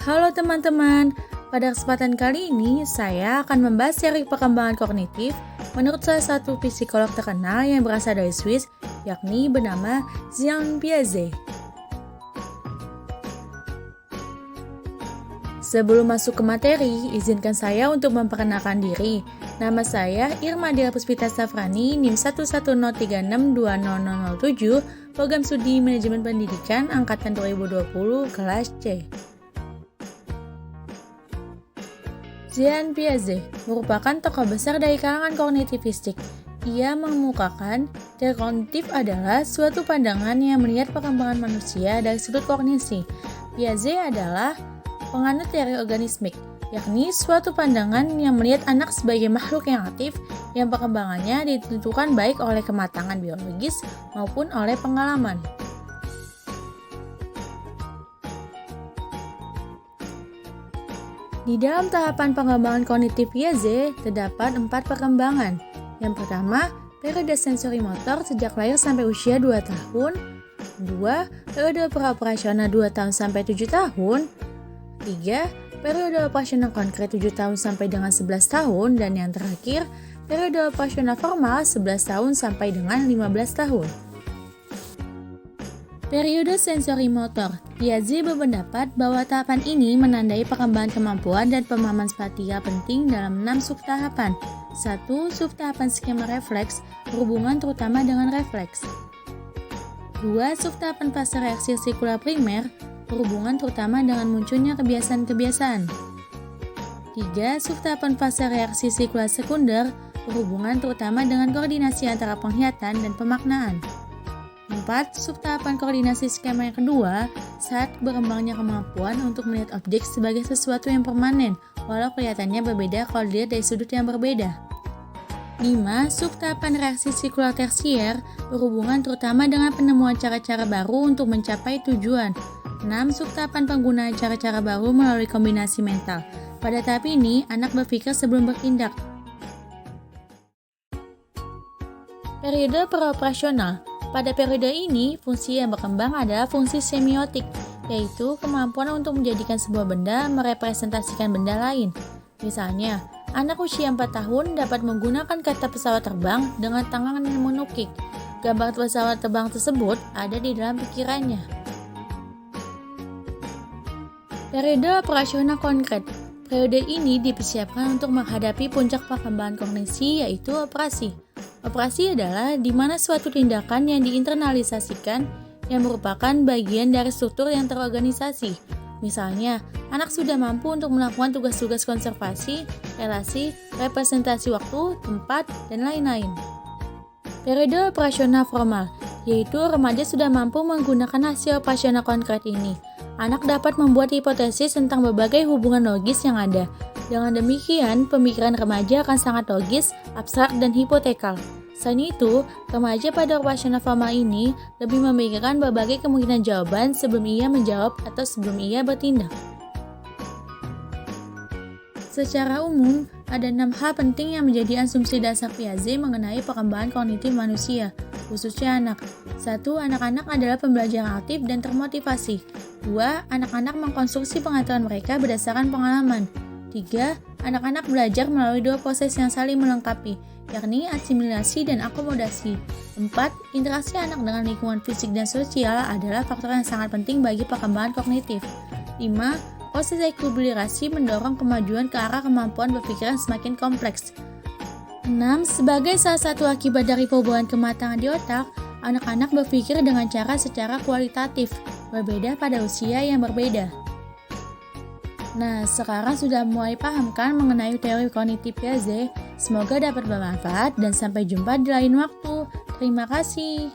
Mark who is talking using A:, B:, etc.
A: Halo teman-teman, pada kesempatan kali ini saya akan membahas teori perkembangan kognitif menurut salah satu psikolog terkenal yang berasal dari Swiss, yakni bernama Jean Piaget. Sebelum masuk ke materi, izinkan saya untuk memperkenalkan diri. Nama saya Irma Dila Puspita Safrani, NIM 11036200007, Program Studi Manajemen Pendidikan Angkatan 2020, kelas C. Jean Piaget merupakan tokoh besar dari kalangan kognitivistik. Ia mengemukakan teori kognitif adalah suatu pandangan yang melihat perkembangan manusia dari sudut kognisi. Piaget adalah penganut teori organismik, yakni suatu pandangan yang melihat anak sebagai makhluk yang aktif yang perkembangannya ditentukan baik oleh kematangan biologis maupun oleh pengalaman. Di dalam tahapan pengembangan kognitif Piaget, terdapat 4 perkembangan. Yang pertama, periode sensori motor sejak lahir sampai usia 2 tahun. 2. Periode praoperasional 2 tahun sampai 7 tahun. 3. Periode operasional konkret 7 tahun sampai dengan 11 tahun. Dan yang terakhir, periode operasional formal 11 tahun sampai dengan 15 tahun. Periode sensori motor. Piaget berpendapat bahwa tahapan ini menandai perkembangan kemampuan dan pemahaman spasial penting dalam 6 subtahapan. 1. Subtahapan skema refleks, berhubungan terutama dengan refleks. 2. Subtahapan fase reaksi sirkular primer, berhubungan terutama dengan munculnya kebiasaan-kebiasaan. 3. Subtahapan fase reaksi sirkular sekunder, berhubungan terutama dengan koordinasi antara penglihatan dan pemaknaan. 4. Subtahapan koordinasi skema yang kedua, saat berkembangnya kemampuan untuk melihat objek sebagai sesuatu yang permanen, walau kelihatannya berbeda kalau dilihat dari sudut yang berbeda. 5. Subtahapan reaksi sirkular tersier, berhubungan terutama dengan penemuan cara-cara baru untuk mencapai tujuan. 6. Subtahapan penggunaan cara-cara baru melalui kombinasi mental. Pada tahap ini, anak berpikir sebelum bertindak. Periode praoperasional. Pada periode ini, fungsi yang berkembang adalah fungsi semiotik, yaitu kemampuan untuk menjadikan sebuah benda merepresentasikan benda lain. Misalnya, anak usia 4 tahun dapat menggunakan kata pesawat terbang dengan tangan yang menukik. Gambar pesawat terbang tersebut ada di dalam pikirannya. Periode operasional konkret. Periode ini dipersiapkan untuk menghadapi puncak perkembangan kognisi, yaitu operasi. Operasi adalah di mana suatu tindakan yang diinternalisasikan yang merupakan bagian dari struktur yang terorganisasi. Misalnya, anak sudah mampu untuk melakukan tugas-tugas konservasi, relasi, representasi waktu, tempat, dan lain-lain. Periode operasional formal, yaitu remaja sudah mampu menggunakan hasil operasional konkret ini. Anak dapat membuat hipotesis tentang berbagai hubungan logis yang ada. Dengan demikian, pemikiran remaja akan sangat logis, abstrak, dan hipotekal. Selain itu, remaja pada operasional formal ini lebih memikirkan berbagai kemungkinan jawaban sebelum ia menjawab atau sebelum ia bertindak. Secara umum, ada 6 hal penting yang menjadi asumsi dasar Piaget mengenai perkembangan kognitif manusia, khususnya anak. 1. Anak-anak adalah pembelajar aktif dan termotivasi. 2. Anak-anak mengkonstruksi pengetahuan mereka berdasarkan pengalaman. 3. Anak-anak belajar melalui 2 proses yang saling melengkapi, yakni asimilasi dan akomodasi. 4. Interaksi anak dengan lingkungan fisik dan sosial adalah faktor yang sangat penting bagi perkembangan kognitif. 5. Proses ekuilibrasi mendorong kemajuan ke arah kemampuan berpikiran semakin kompleks. 6. Sebagai salah satu akibat dari perubahan kematangan di otak, anak-anak berpikir dengan cara secara kualitatif, berbeda pada usia yang berbeda. Nah, sekarang sudah mulai paham kan mengenai teori kognitif Piaget? Semoga dapat bermanfaat dan sampai jumpa di lain waktu. Terima kasih.